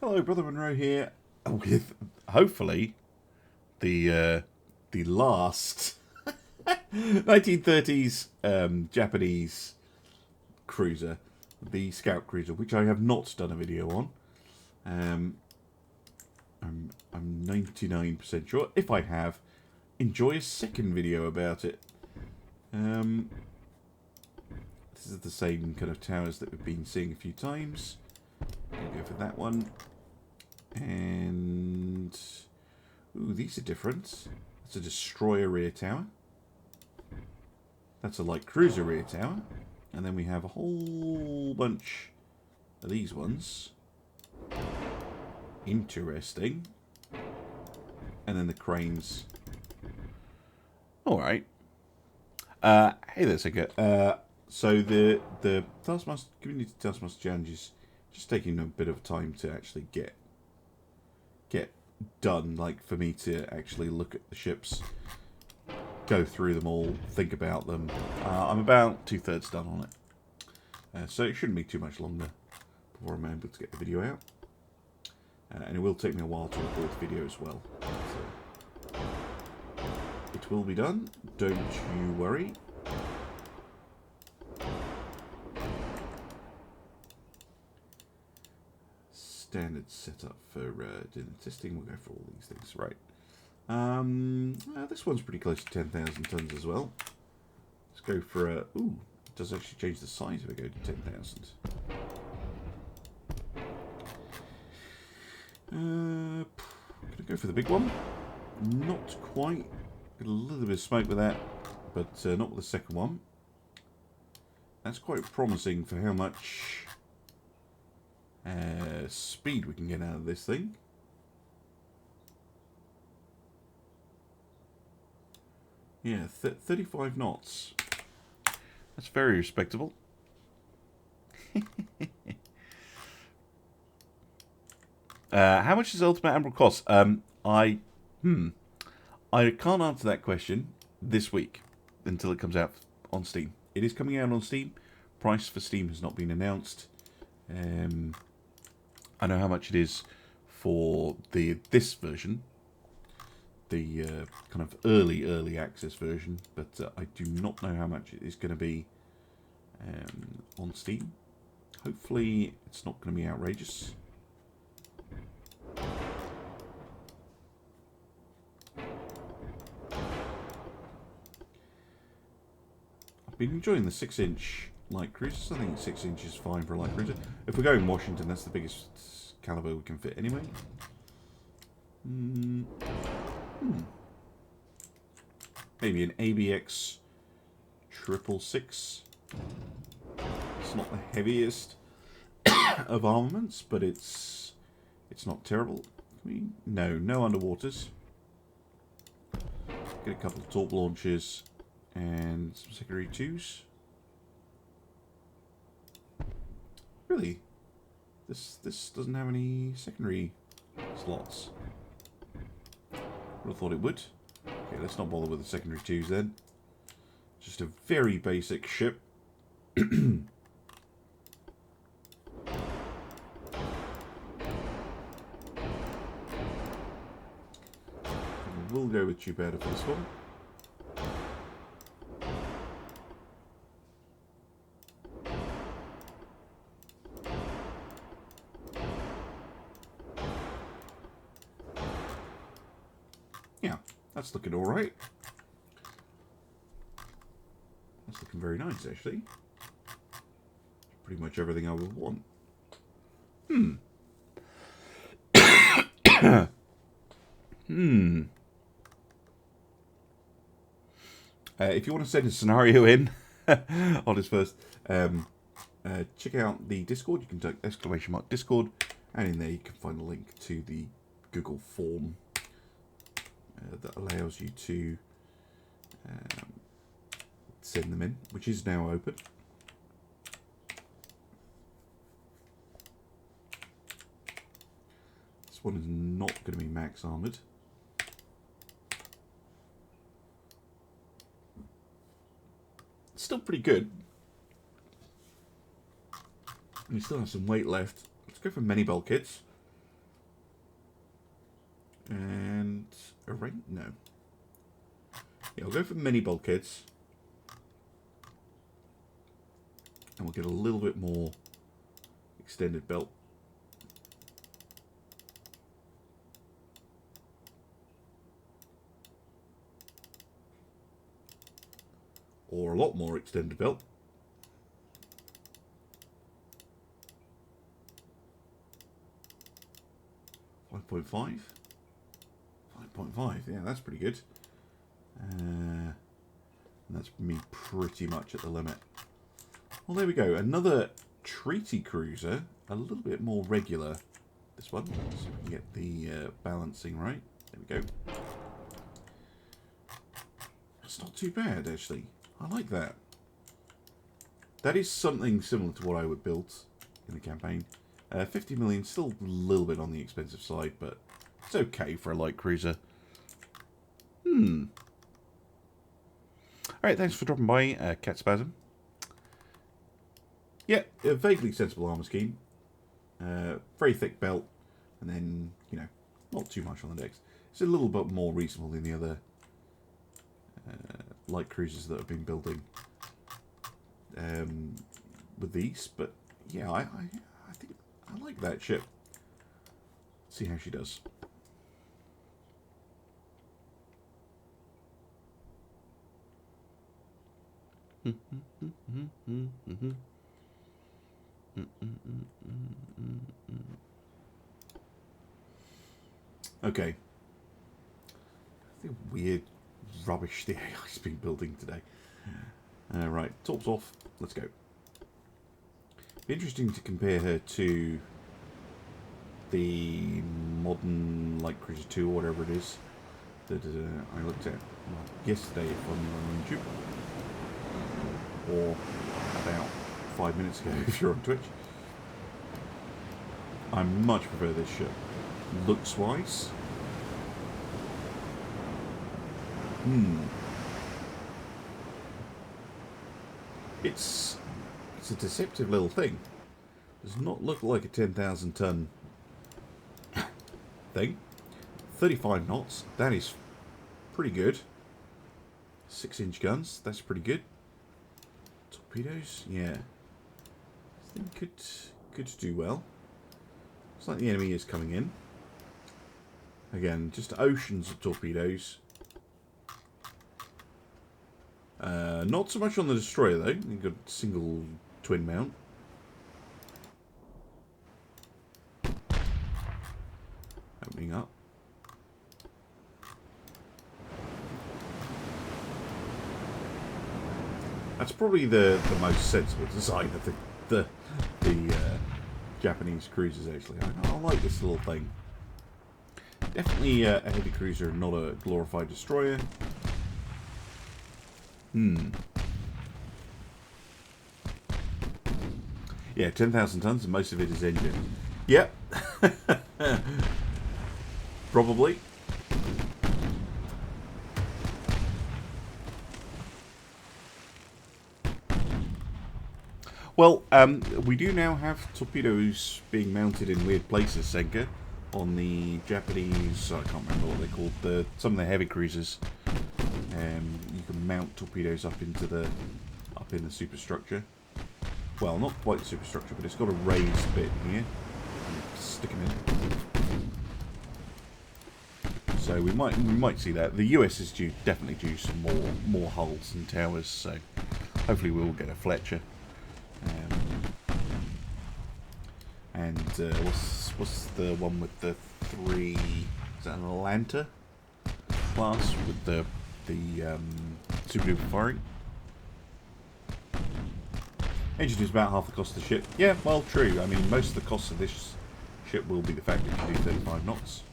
Hello, Brother Monroe here, with hopefully the last 1930s Japanese cruiser, the Scout Cruiser, which I have not done a video on. I'm 99% sure. If I have, enjoy a second video about it. This is the same kind of towers that we've been seeing a few times. I'll go for that one. And ooh, these are different. That's a destroyer rear tower. That's a light cruiser rear tower. And then we have a whole bunch of these ones. Interesting. And then the cranes. Alright. Hey there, Sika. So the Taskmaster Community Taskmaster Challenge is just taking a bit of time to actually get done, like for me to actually look at the ships, go through them all, think about them. I'm about 2/3 done on it, so it shouldn't be too much longer before I'm able to get the video out, and it will take me a while to record the video as well, so it will be done, don't you worry. Standard setup for doing the testing. We'll go for all these things, right? This one's pretty close to 10,000 tons as well. Let's go for a. Ooh, it does actually change the size if I go to 10,000. Gonna go for the big one. Not quite. Got a little bit of smoke with that, but not with the second one. That's quite promising for how much speed we can get out of this thing. Yeah, 35 knots. That's very respectable. How much does Ultimate Admiral cost? I can't answer that question this week until it comes out on Steam. It is coming out on Steam. Price for Steam has not been announced. I know how much it is for this version, the kind of early access version, but I do not know how much it is going to be on Steam. Hopefully it's not going to be outrageous. I've been enjoying the 6-inch light cruisers. I think 6 inches is fine for a light cruiser. If we go in Washington, that's the biggest caliber we can fit anyway. Maybe an ABX 666. It's not the heaviest of armaments, but it's not terrible. No underwaters. Get a couple of torp launchers and some secondary 2s. Really? This doesn't have any secondary slots. Would have thought it would. Okay, let's not bother with the secondary 2s then. Just a very basic ship. We'll go with tube outer for this one. Yeah, that's looking alright. That's looking very nice, actually. Pretty much everything I would want. If you want to send a scenario in on this first, check out the Discord. You can type !Discord, and in there you can find a link to the Google form that allows you to send them in, which is now open. This one is not going to be max armoured. It's still pretty good. And you still have some weight left. Let's go for many bulk kits. And a ring? No. Yeah, I'll go for mini bulkheads. And we'll get a little bit more extended belt. Or a lot more extended belt. 5.5. 5.5, yeah, that's pretty good. And that's me pretty much at the limit. Well, there we go. Another treaty cruiser, a little bit more regular. This one, so we can get the balancing right. There we go. That's not too bad, actually. I like that. That is something similar to what I would build in the campaign. 50 million, still a little bit on the expensive side, but it's okay for a light cruiser. Alright, thanks for dropping by, Cat Spasm. Yeah, a vaguely sensible armor scheme. Very thick belt, and then, you know, not too much on the decks. It's a little bit more reasonable than the other light cruisers that I've been building with these, but yeah, I think I like that ship. See how she does. Okay. The weird rubbish the AI's been building today. Right, tops off. Let's go. Be interesting to compare her to the modern Light Cruiser 2 or whatever it is that I looked at yesterday on YouTube, or about 5 minutes ago if you're on Twitch. I much prefer this ship, looks wise. It's a deceptive little thing. Does not look like a 10,000 ton thing. 35 knots, that is pretty good. 6-inch guns, that's pretty good. Torpedoes, yeah. I think could do well. Looks like the enemy is coming in. Again, just oceans of torpedoes. Not so much on the destroyer though. You've got a single twin mount. Opening up. That's probably the most sensible design of the Japanese cruisers. Actually, I like this little thing. Definitely a heavy cruiser, not a glorified destroyer. Yeah, 10,000 tons, and most of it is engine. Yep. Probably. Well, we do now have torpedoes being mounted in weird places, Senka, on the Japanese. I can't remember what they're called. Some of the heavy cruisers. You can mount torpedoes up in the superstructure. Well, not quite the superstructure, but it's got a raised bit here. Stick them in. So we might see that. The US is definitely due some more hulls and towers. So hopefully we will get a Fletcher. And what's the one with the 3? Is that an Atlanta class with the super duper firing? Engine is about half the cost of the ship. Yeah, well, true. I mean, most of the cost of this ship will be the fact that you do 35 knots.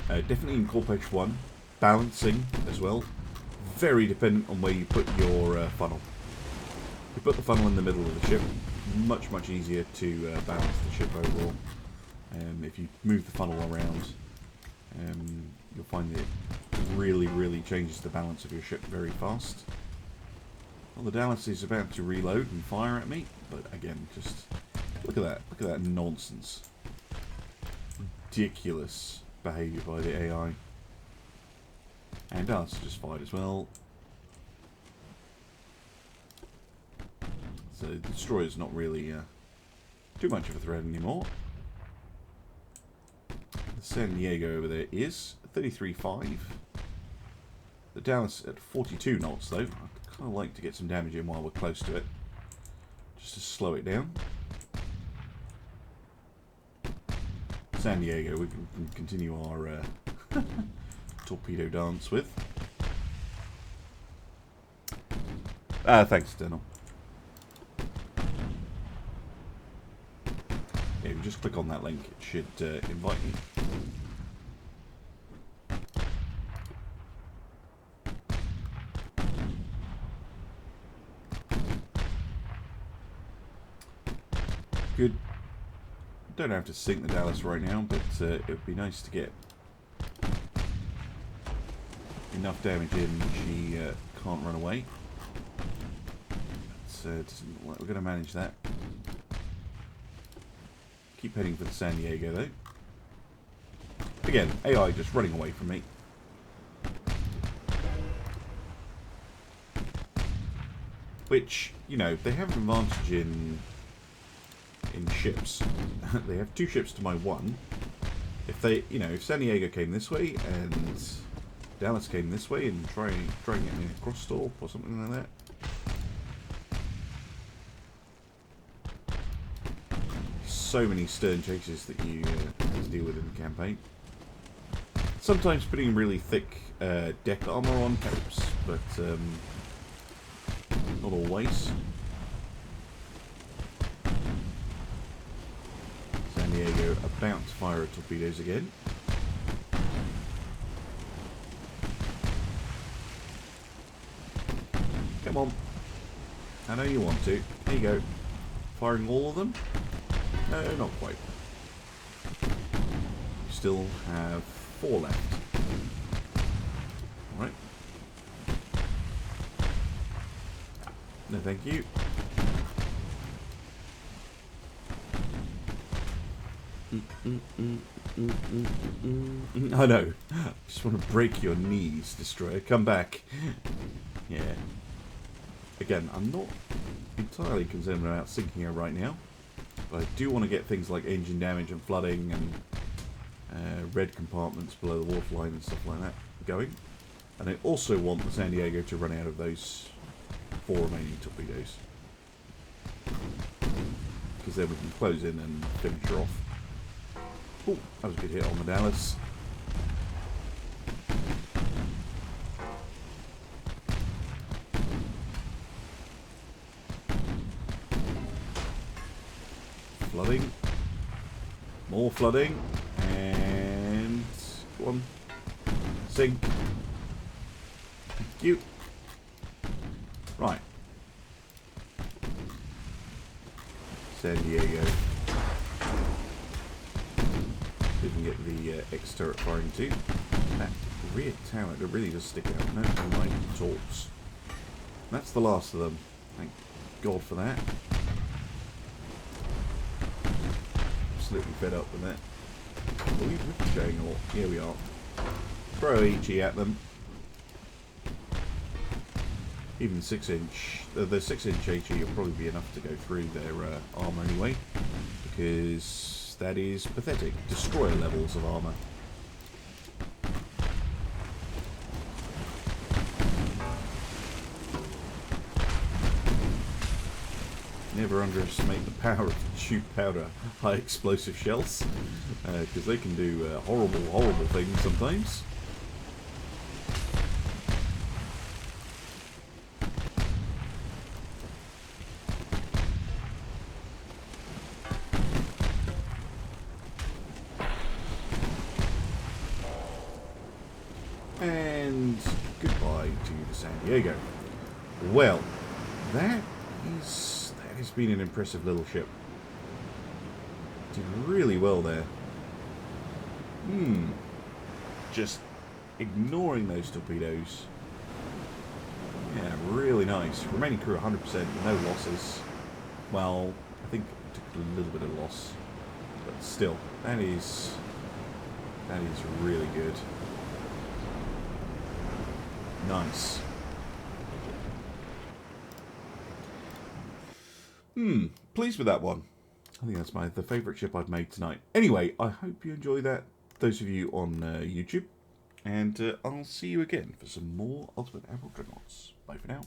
Definitely incorporates one. Balancing as well. Very dependent on where you put your funnel. If you put the funnel in the middle of the ship, much easier to balance the ship overall. If you move the funnel around, you'll find that it really changes the balance of your ship very fast. Well, the Dallas is about to reload and fire at me, but again, just look at that nonsense. ridiculous behaviour by the AI. And Darth just fired as well. So the destroyer's not really too much of a threat anymore. The San Diego over there is 33.5. The Dallas at 42 knots though. I'd kind of like to get some damage in while we're close to it, just to slow it down. San Diego, we can continue our torpedo dance with. Thanks, Daniel. Yeah, you just click on that link. It should invite you. Good. Don't have to sink the Dallas right now, but it would be nice to get enough damage in that she can't run away. We're going to manage that. Keep heading for the San Diego though. Again, AI just running away from me. Which, you know, they have an advantage in ships. They have 2 ships to my 1. If they, you know, if San Diego came this way and Dallas came this way and try and get me a cross stall or something like that. So many stern chases that you have to deal with in the campaign. Sometimes putting really thick deck armor on helps, but not always. San Diego about to fire at torpedoes again. Come on. I know you want to. There you go. Firing all of them? No, not quite. You still have 4 left. Alright. No, thank you. I know. Just want to break your knees, Destroyer. Come back. Yeah. Again, I'm not entirely concerned about sinking her right now. But I do want to get things like engine damage and flooding and red compartments below the waterline and stuff like that going. And I also want the San Diego to run out of those 4 remaining torpedoes. Because then we can close in and finish her off. Oh, that was a good hit on the Dallas. Flooding. More flooding. And go on. Sink. Thank you. Right. San Diego. Didn't get the X turret firing too. That rear tower, it really does stick out. No light torps. That's the last of them. Thank God for that. Absolutely fed up with that. We're showing a lot. Here we are. Throw HE at them. Even 6-inch. The 6-inch HE will probably be enough to go through their armour anyway. Because that is pathetic. Destroyer levels of armour. Never underestimate the power of tube powder high explosive shells, because they can do horrible, horrible things sometimes. And goodbye to the San Diego. Well, that has been an impressive little ship. Did really well there. Just ignoring those torpedoes. Yeah, really nice. Remaining crew 100%, no losses. Well, I think we took a little bit of loss, but still, that is That is really good. Nice. Pleased with that one. I think that's the favourite ship I've made tonight. Anyway, I hope you enjoy that, those of you on YouTube. And I'll see you again for some more Ultimate Admiral Dreadnoughts. Bye for now.